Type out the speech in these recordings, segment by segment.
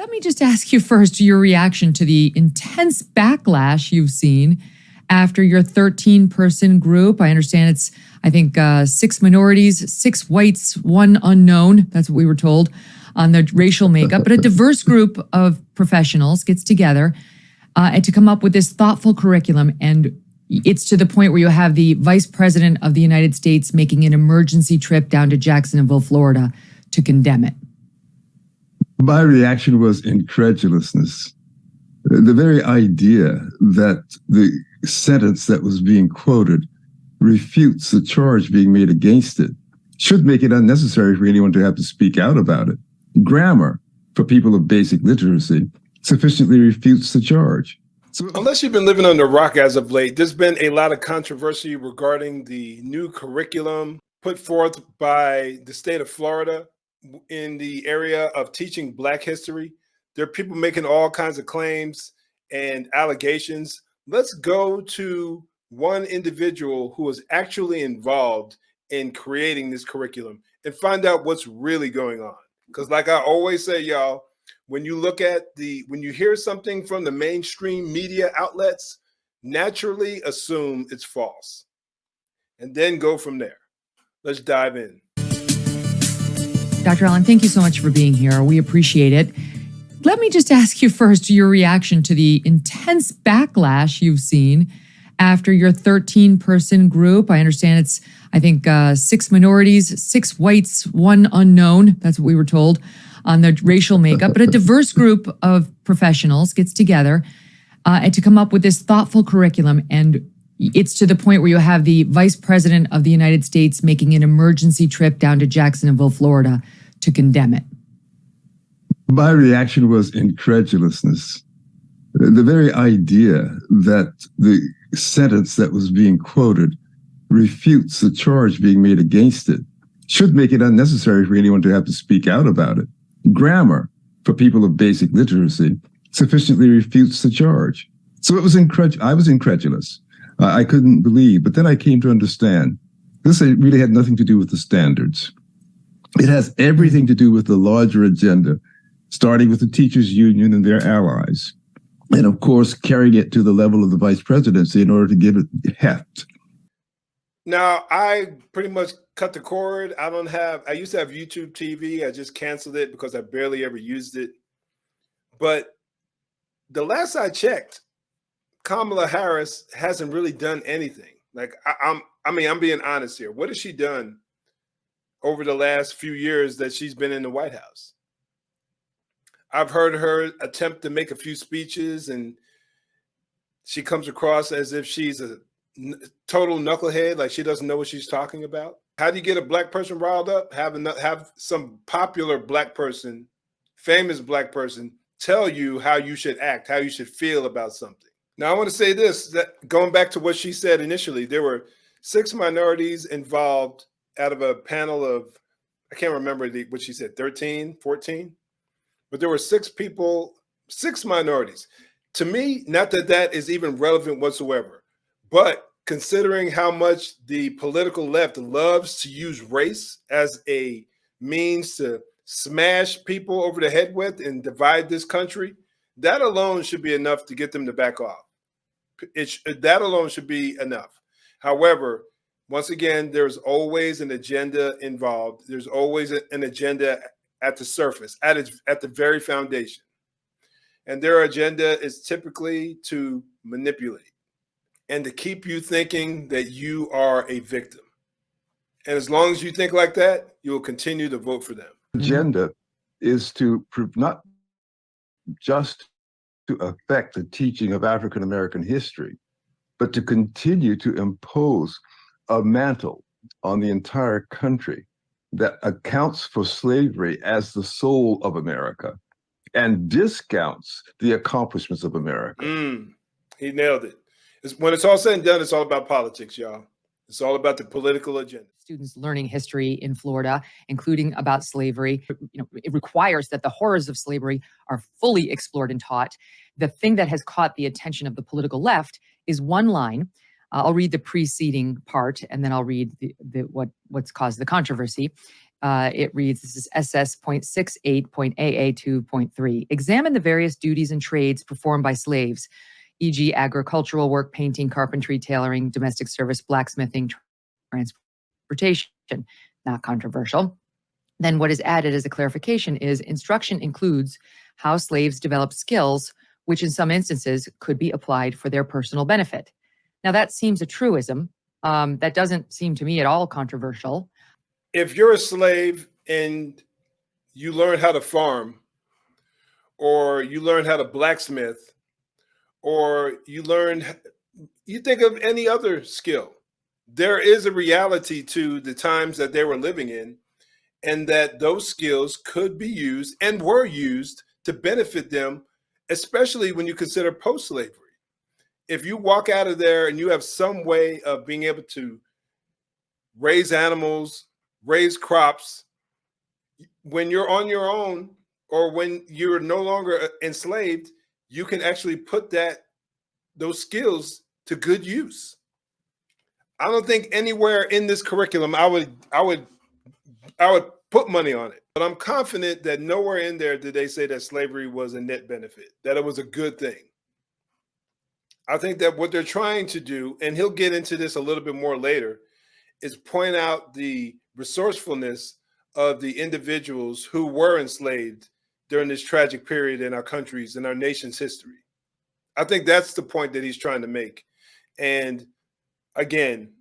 Let me just ask you first your reaction to the intense backlash you've seen after your 13-person group. I understand it's, I think, 6 minorities, 6 whites, 1 unknown. That's what we were told on the racial makeup. But a diverse group of professionals gets together and to come up with this thoughtful curriculum. And it's to the point where you have the Vice President of the United States making an emergency trip down to Jacksonville, Florida, to condemn it. My reaction was incredulousness. The very idea that the sentence that was being quoted refutes the charge being made against it should make it unnecessary for anyone to have to speak out about it. Grammar, for people of basic literacy, sufficiently refutes the charge. So, unless you've been living under a rock as of late, there's been a lot of controversy regarding the new curriculum put forth by the state of Florida in the area of teaching Black history. There are people making all kinds of claims and allegations. Let's go to one individual who was actually involved in creating this curriculum and find out what's really going on. Because like I always say, y'all, when you hear something from the mainstream media outlets, naturally assume it's false and then go from there. Let's dive in. Dr. Allen, thank you so much for being here. We appreciate it. Let me just ask you first your reaction to the intense backlash you've seen after your 13-person group. I understand it's, I think, 6 minorities, 6 whites, 1 unknown. That's what we were told on the racial makeup. But a diverse group of professionals gets together and to come up with this thoughtful curriculum. And it's to the point where you have the Vice President of the United States making an emergency trip down to Jacksonville, Florida, to condemn it. My reaction was incredulousness. The very idea that the sentence that was being quoted refutes the charge being made against it should make it unnecessary for anyone to have to speak out about it. Grammar, for people of basic literacy, sufficiently refutes the charge. So it was I was incredulous. I couldn't believe, but then I came to understand this really had nothing to do with the standards. It has everything to do with the larger agenda, starting with the teachers' union and their allies, and of course, carrying it to the level of the vice presidency in order to give it heft. Now, I pretty much cut the cord. I used to have YouTube TV. I just canceled it because I barely ever used it. But the last I checked, Kamala Harris hasn't really done anything. Like, I'm being honest here. What has she done over the last few years that she's been in the White House? I've heard her attempt to make a few speeches, and she comes across as if she's a total knucklehead, like she doesn't know what she's talking about. How do you get a Black person riled up? Have some popular Black person, famous Black person, tell you how you should act, how you should feel about something. Now, I want to say this, that going back to what she said initially, there were 6 minorities involved out of a panel of, I can't remember what she said, 13, 14? But there were 6 people, 6 minorities. To me, not that that is even relevant whatsoever, but considering how much the political left loves to use race as a means to smash people over the head with and divide this country, that alone should be enough to get them to back off. That alone should be enough. However, once again, there's always an agenda involved. There's always an agenda at the surface, at the very foundation. And their agenda is typically to manipulate and to keep you thinking that you are a victim. And as long as you think like that, you will continue to vote for them. Agenda is to not just to affect the teaching of African American history, but to continue to impose a mantle on the entire country that accounts for slavery as the soul of America and discounts the accomplishments of America. He nailed it. When it's all said and done, it's all about politics, y'all. It's all about the political agenda. Students learning history in Florida, including about slavery, it requires that the horrors of slavery are fully explored and taught. The thing that has caught the attention of the political left is one line. I'll read the preceding part, and then I'll read what's caused the controversy. It reads, this is SS.68.AA2.3. Examine the various duties and trades performed by slaves, e.g., agricultural work, painting, carpentry, tailoring, domestic service, blacksmithing, transportation. Not controversial. Then what is added as a clarification is instruction includes how slaves develop skills, which in some instances could be applied for their personal benefit. Now that seems a truism. That doesn't seem to me at all controversial. If you're a slave and you learn how to farm, or you learn how to blacksmith, or you think of any other skill, there is a reality to the times that they were living in, and that those skills could be used and were used to benefit them, especially when you consider post-slavery. If you walk out of there and you have some way of being able to raise animals, raise crops, when you're on your own or when you're no longer enslaved, you can actually put those skills to good use. I don't think anywhere in this curriculum I would put money on it, but I'm confident that nowhere in there did they say that slavery was a net benefit, that it was a good thing. I think that what they're trying to do, and he'll get into this a little bit more later, is point out the resourcefulness of the individuals who were enslaved during this tragic period in our country's and our nation's history. I think that's the point that he's trying to make. And again,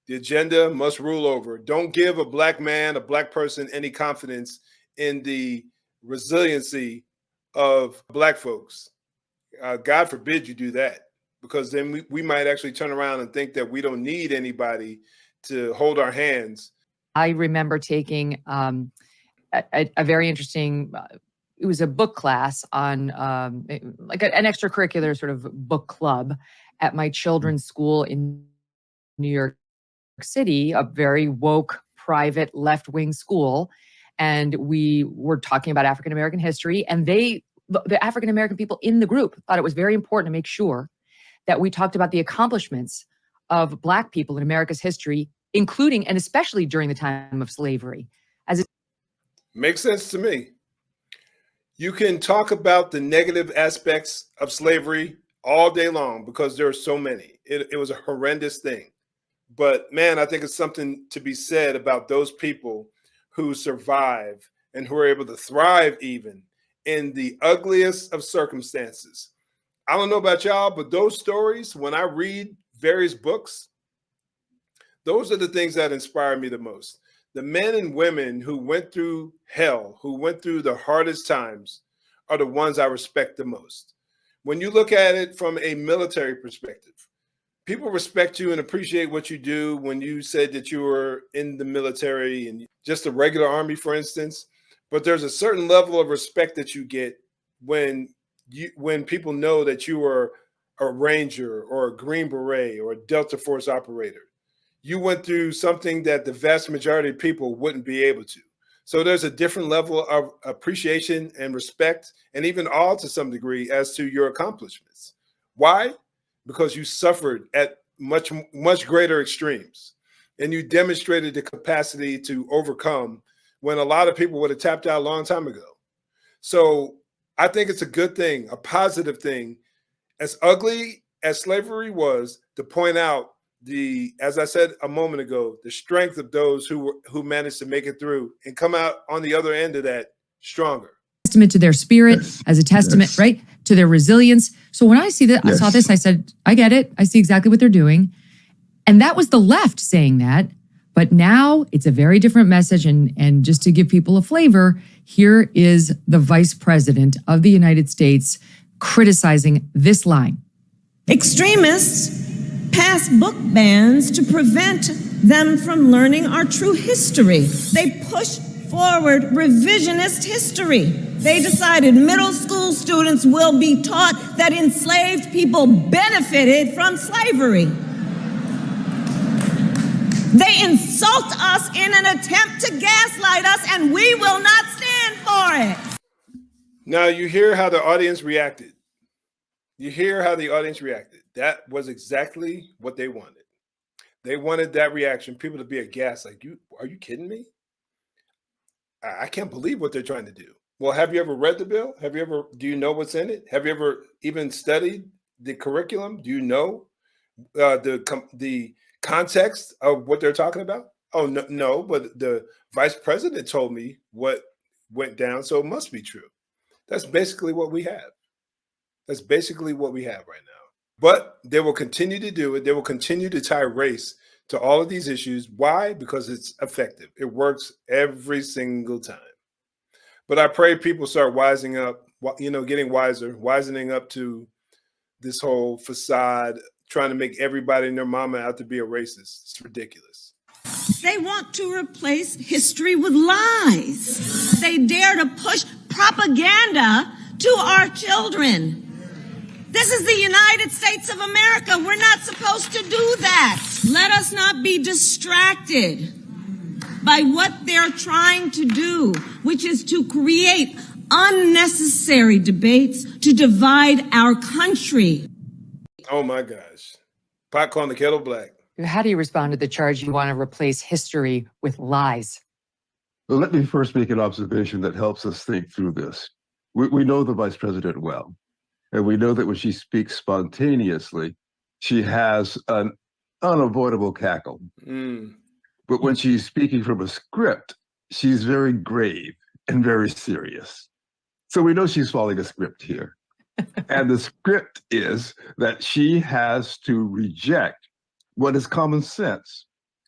the agenda must rule over. Don't give a black man, a black person, any confidence in the resiliency of black folks. God forbid you do that, because then we might actually turn around and think that we don't need anybody to hold our hands. I remember taking a very interesting, it was a book class on like an extracurricular sort of book club at my children's school in New York City, a very woke, private, left-wing school. And we were talking about African-American history, and the African-American people in the group thought it was very important to make sure that we talked about the accomplishments of Black people in America's history, including and especially during the time of slavery. Makes sense to me. You can talk about the negative aspects of slavery all day long because there are so many. It was a horrendous thing. But man, I think it's something to be said about those people who survive and who are able to thrive even in the ugliest of circumstances. I don't know about y'all, but those stories, when I read various books, those are the things that inspire me the most. The men and women who went through hell, who went through the hardest times, are the ones I respect the most. When you look at it from a military perspective, people respect you and appreciate what you do. When you said that you were in the military and just a regular army, for instance, but there's a certain level of respect that you get when people know that you are a Ranger or a Green Beret or a Delta Force operator. You went through something that the vast majority of people wouldn't be able to. So there's a different level of appreciation and respect, and even awe to some degree, as to your accomplishments. Why? Because you suffered at much, much greater extremes, and you demonstrated the capacity to overcome when a lot of people would have tapped out a long time ago. So I think it's a good thing, a positive thing, as ugly as slavery was, to point out as I said a moment ago, the strength of those who managed to make it through and come out on the other end of that stronger. Testament to their spirit, as a testament, right, to their resilience. So when I see that, I saw this, I said, I get it. I see exactly what they're doing. And that was the left saying that. But now it's a very different message. And just to give people a flavor, here is the Vice President of the United States criticizing this line. Extremists pass book bans to prevent them from learning our true history. They push forward revisionist history. They decided middle school students will be taught that enslaved people benefited from slavery. They insult us in an attempt to gaslight us, and we will not stand for it. Now you hear how the audience reacted. You hear how the audience reacted. That was exactly what they wanted. They wanted that reaction, people to be aghast, like, are you kidding me? I can't believe what they're trying to do. Well, have you ever read the bill? Do you know what's in it? Have you ever even studied the curriculum? Do you know the context of what they're talking about? Oh, no, no, but the vice president told me what went down, so it must be true. That's basically what we have. That's basically what we have right now. But they will continue to do it. They will continue to tie race to all of these issues. Why? Because it's effective. It works every single time. But I pray people start wising up, getting wiser, wisening up to this whole facade, trying to make everybody and their mama out to be a racist. It's ridiculous. They want to replace history with lies. They dare to push propaganda to our children. This is the United States of America. We're not supposed to do that. Let us not be distracted by what they're trying to do, which is to create unnecessary debates to divide our country. Oh my gosh. Pot calling the kettle black. How do you respond to the charge you want to replace history with lies? Well, let me first make an observation that helps us think through this. We know the vice president well, and we know that when she speaks spontaneously, she has an unavoidable cackle. But when she's speaking from a script, she's very grave and very serious. So we know she's following a script here. And the script is that she has to reject what is common sense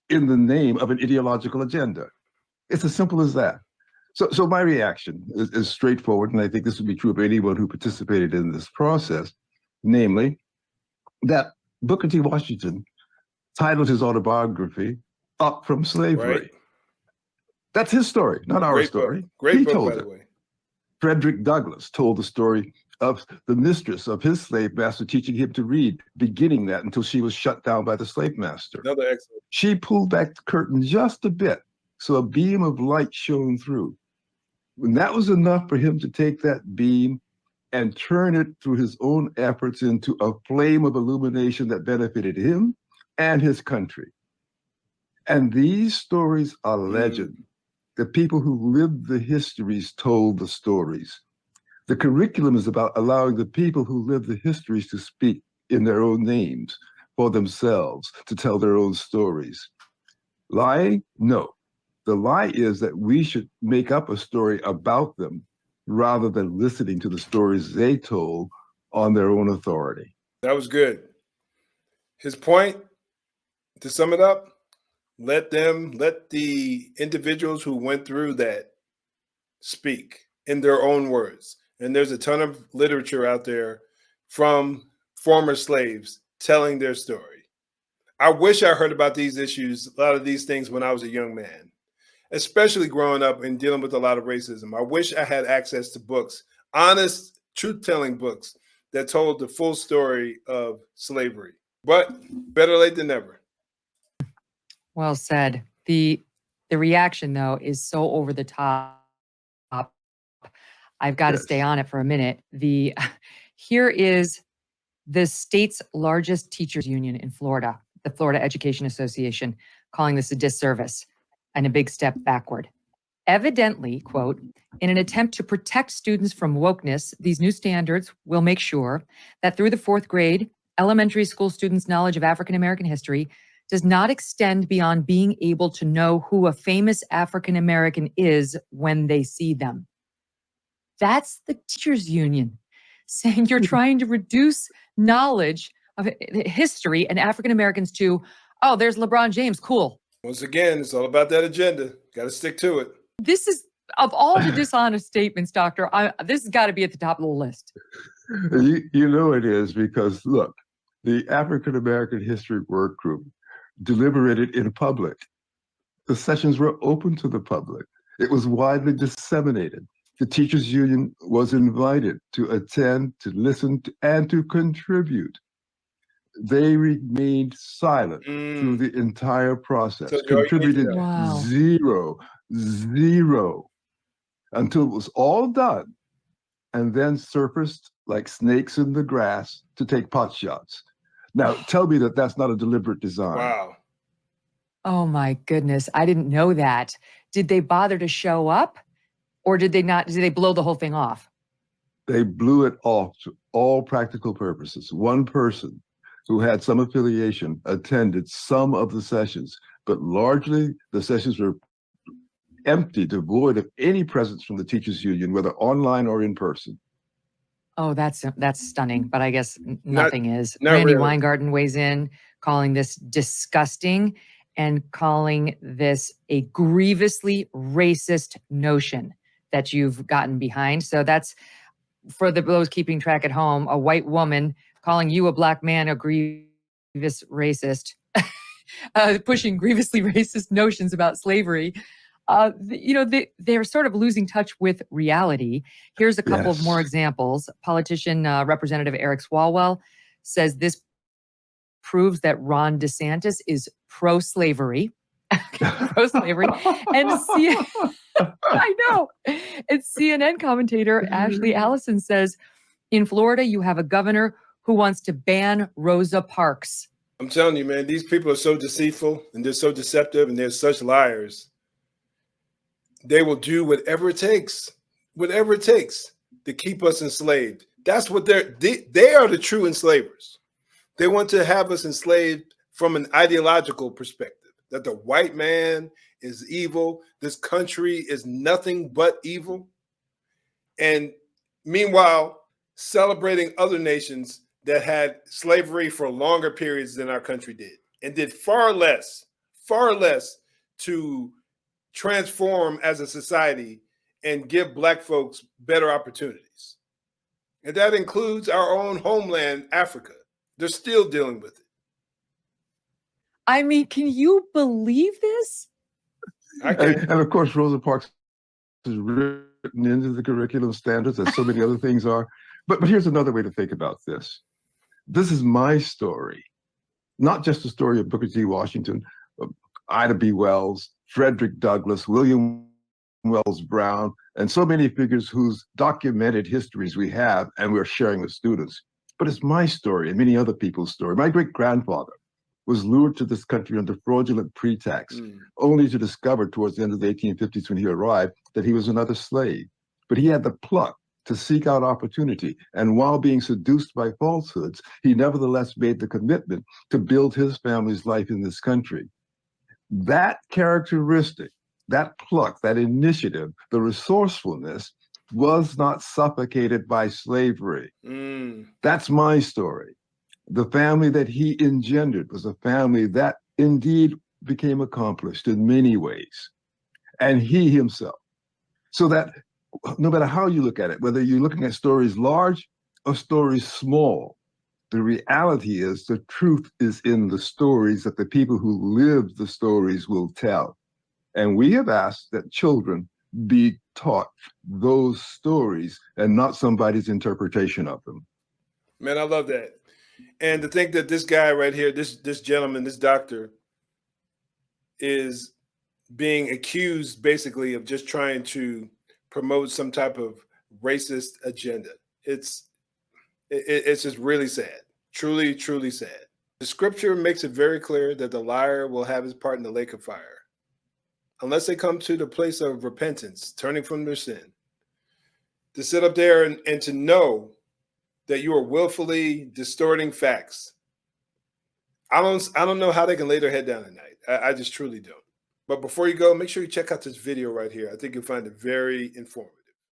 in the name of an ideological agenda. It's as simple as that. So my reaction is straightforward, and I think this would be true of anyone who participated in this process, namely that Booker T. Washington titled his autobiography Up from Slavery. Right. That's his story, not our story. Great book, by the way. Frederick Douglass told the story of the mistress of his slave master teaching him to read, beginning that until she was shut down by the slave master. Another excellent. She pulled back the curtain just a bit, so a beam of light shone through. And that was enough for him to take that beam and turn it through his own efforts into a flame of illumination that benefited him and his country. And these stories are legend. The people who lived the histories told the stories. The curriculum is about allowing the people who live the histories to speak in their own names for themselves, to tell their own stories. Lying? No. The lie is that we should make up a story about them rather than listening to the stories they told on their own authority. That was good. His point, to sum it up, let the individuals who went through that speak in their own words. And there's a ton of literature out there from former slaves telling their story. I wish I heard about these issues, a lot of these things when I was a young man, especially growing up and dealing with a lot of racism. I wish I had access to books, honest, truth-telling books that told the full story of slavery. But better late than never. Well said. The reaction, though, is so over the top. I've got to stay on it for a minute. Here is the state's largest teachers union in Florida, the Florida Education Association, calling this a disservice and a big step backward. Evidently, quote, in an attempt to protect students from wokeness, these new standards will make sure that through the fourth grade, elementary school students' knowledge of African-American history does not extend beyond being able to know who a famous African-American is when they see them. That's the teachers union saying you're trying to reduce knowledge of history and African-Americans to, oh, there's LeBron James, cool. Once again, it's all about that agenda. Got to stick to it. This is, of all the dishonest statements, Doctor, this has got to be at the top of the list. You know it is, because look, the African American History Work Group deliberated in public. The sessions were open to the public. It was widely disseminated. The teachers union was invited to attend, to listen, and to contribute. They remained silent through the entire process, So contributed Wow. zero, until it was all done, and then surfaced like snakes in the grass to take pot shots. Now, tell me that that's not a deliberate design. Wow. Oh my goodness, I didn't know that. Did they bother to show up? Or did they not? Did they blow the whole thing off? They blew it off to all practical purposes. One person who had some affiliation attended some of the sessions, but largely the sessions were empty, devoid of any presence from the teachers union, whether online or in person. Oh, that's stunning. But I guess Not nothing is. not Randy really. Weingarten weighs in, calling this disgusting and calling this a grievously racist notion that you've gotten behind. So that's for those keeping track at home, a white woman calling you a black man a grievous racist, pushing grievously racist notions about slavery. They're sort of losing touch with reality. Here's a couple of more Yes. examples. Politician Representative Eric Swalwell says this proves that Ron DeSantis is pro-slavery. Pro-slavery. And I know. And CNN commentator Ashley Allison says, in Florida, you have a governor who wants to ban Rosa Parks. I'm telling you, man, these people are so deceitful and they're so deceptive and they're such liars. They will do whatever it takes to keep us enslaved. That's what they are, the true enslavers. They want to have us enslaved from an ideological perspective, that the white man is evil. This country is nothing but evil. And meanwhile, celebrating other nations that had slavery for longer periods than our country did and did far less to transform as a society and give Black folks better opportunities. And that includes our own homeland, Africa. They're still dealing with it. I mean, can you believe this? And of course, Rosa Parks is written into the curriculum standards, as so many other things are. But here's another way to think about this. This is my story, not just the story of Booker T. Washington, Ida B. Wells, Frederick Douglass, William Wells Brown, and so many figures whose documented histories we have and we're sharing with students. But it's my story and many other people's story. My great-grandfather was lured to this country under fraudulent pretext, only to discover towards the end of the 1850s when he arrived that he was another slave. But he had the pluck to seek out opportunity. And while being seduced by falsehoods, he nevertheless made the commitment to build his family's life in this country. That characteristic, that pluck, that initiative, the resourcefulness was not suffocated by slavery. That's my story. The family that he engendered was a family that indeed became accomplished in many ways. And he himself. So that no matter how you look at it, whether you're looking at stories large or stories small, the reality is the truth is in the stories that the people who live the stories will tell. And we have asked that children be taught those stories and not somebody's interpretation of them. Man, I love that. And to think that this guy right here, this gentleman, this doctor, is being accused basically of just trying to promote some type of racist agenda. It's just really sad. Truly, truly sad. The scripture makes it very clear that the liar will have his part in the lake of fire, unless they come to the place of repentance, turning from their sin. To sit up there and to know that you are willfully distorting facts. I don't know how they can lay their head down at night. I just truly don't. But before you go, make sure you check out this video right here. I think you'll find it very informative.